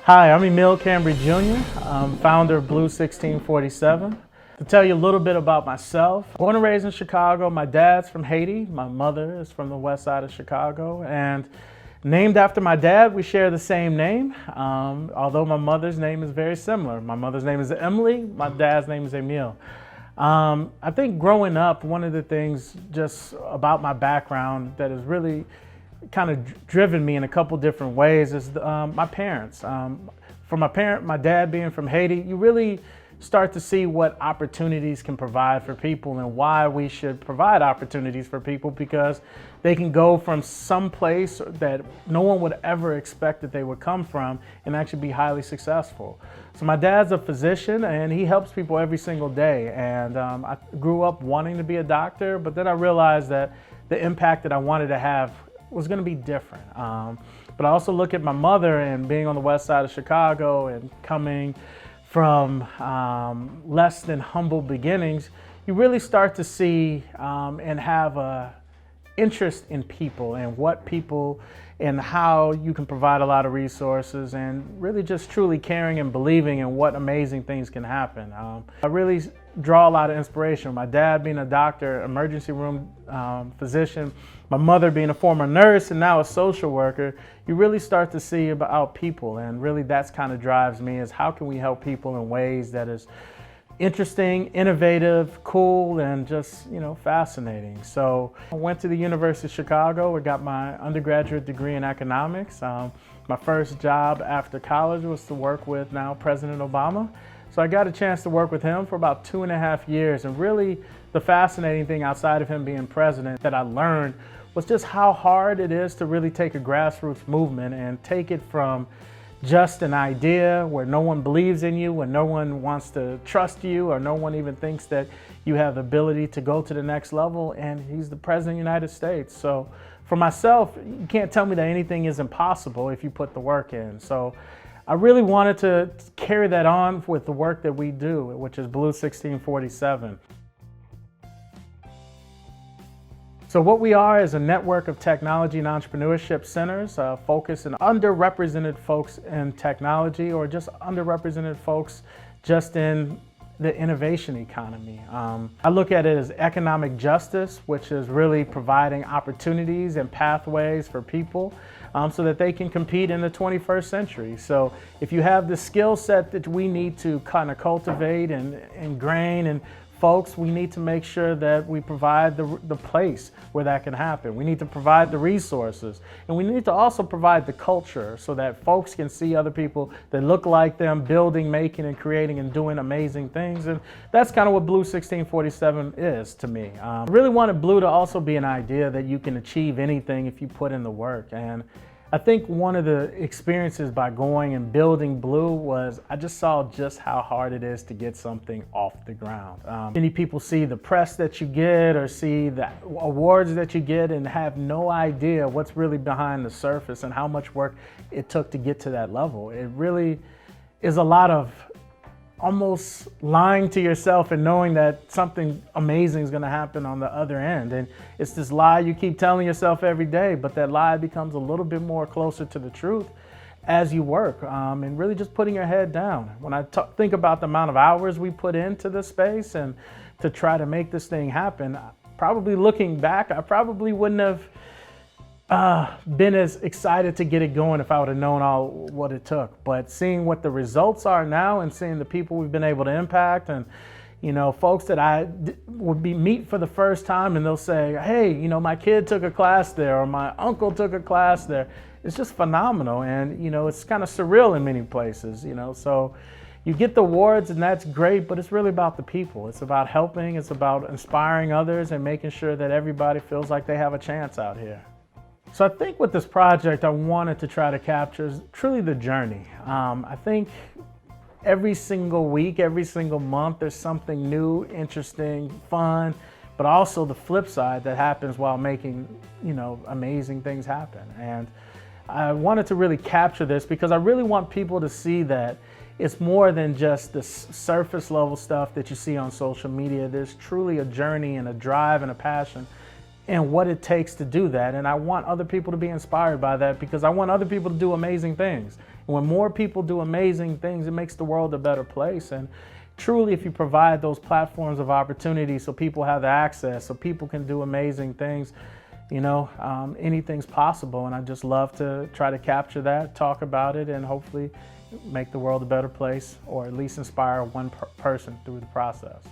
Hi, I'm Emile Cambry Jr. I'm founder of Blue 1647. To tell you a little bit about myself, born and raised in Chicago. My dad's from Haiti. My mother is from the west side of Chicago. And named after my dad, we share the same name, although my mother's name is very similar. My mother's name is Emily, my dad's name is Emile. I think growing up, one of the things just about my background that has really kind of driven me in a couple different ways is my parents. For my dad being from Haiti, you really start to see what opportunities can provide for people and why we should provide opportunities for people, because they can go from some place that no one would ever expect that they would come from and actually be highly successful. So my dad's a physician and he helps people every single day. And I grew up wanting to be a doctor, but then I realized that the impact that I wanted to have was going to be different. But I also look at my mother and being on the west side of Chicago and coming from less than humble beginnings, you really start to see and have a interest in people and what people and how you can provide a lot of resources, and really just truly caring and believing in what amazing things can happen. I really draw a lot of inspiration. My dad being a doctor, emergency room physician, my mother being a former nurse and now a social worker, you really start to see about people, and really that's kind of drives me, is how can we help people in ways that is interesting, innovative, cool, and just, fascinating. So I went to the University of Chicago. I got my undergraduate degree in economics. My first job after college was to work with now President Obama. So I got a chance to work with him for about 2.5 years. And really the fascinating thing outside of him being president that I learned was just how hard it is to really take a grassroots movement and take it from just an idea where no one believes in you, where no one wants to trust you, or no one even thinks that you have the ability to go to the next level, and he's the President of the United States. So for myself, you can't tell me that anything is impossible if you put the work in. So I really wanted to carry that on with the work that we do, which is Blue 1647. So what we are is a network of technology and entrepreneurship centers focused on underrepresented folks in technology, or just underrepresented folks just in the innovation economy. I look at it as economic justice, which is really providing opportunities and pathways for people so that they can compete in the 21st century. So if you have the skill set that we need to kind of cultivate and ingrain in folks, we need to make sure that we provide the place where that can happen. We need to provide the resources, and we need to also provide the culture so that folks can see other people that look like them building, making, and creating and doing amazing things. And that's kind of what Blue 1647 is to me. I really wanted Blue to also be an idea that you can achieve anything if you put in the work. And I think one of the experiences by going and building Blue was I just saw just how hard it is to get something off the ground. Many people see the press that you get or see the awards that you get and have no idea what's really behind the surface and how much work it took to get to that level. It really is a lot of almost lying to yourself and knowing that something amazing is going to happen on the other end. And it's this lie you keep telling yourself every day, but that lie becomes a little bit more closer to the truth as you work, and really just putting your head down. When I think about the amount of hours we put into this space and to try to make this thing happen, probably looking back, I probably wouldn't have been as excited to get it going if I would have known all what it took. But seeing what the results are now and seeing the people we've been able to impact, and folks that I would meet for the first time and they'll say, hey, my kid took a class there, or my uncle took a class there. It's just phenomenal, and it's kind of surreal in many places. So you get the awards and that's great, but it's really about the people. It's about helping, it's about inspiring others and making sure that everybody feels like they have a chance out here. So I think with this project, I wanted to try to capture is truly the journey. I think every single week, every single month, there's something new, interesting, fun, but also the flip side that happens while making, amazing things happen. And I wanted to really capture this because I really want people to see that it's more than just the surface level stuff that you see on social media. There's truly a journey and a drive and a passion and what it takes to do that. And I want other people to be inspired by that, because I want other people to do amazing things. And when more people do amazing things, it makes the world a better place. And truly, if you provide those platforms of opportunity so people have the access, so people can do amazing things, you know, anything's possible. And I just love to try to capture that, talk about it, and hopefully make the world a better place, or at least inspire one person through the process.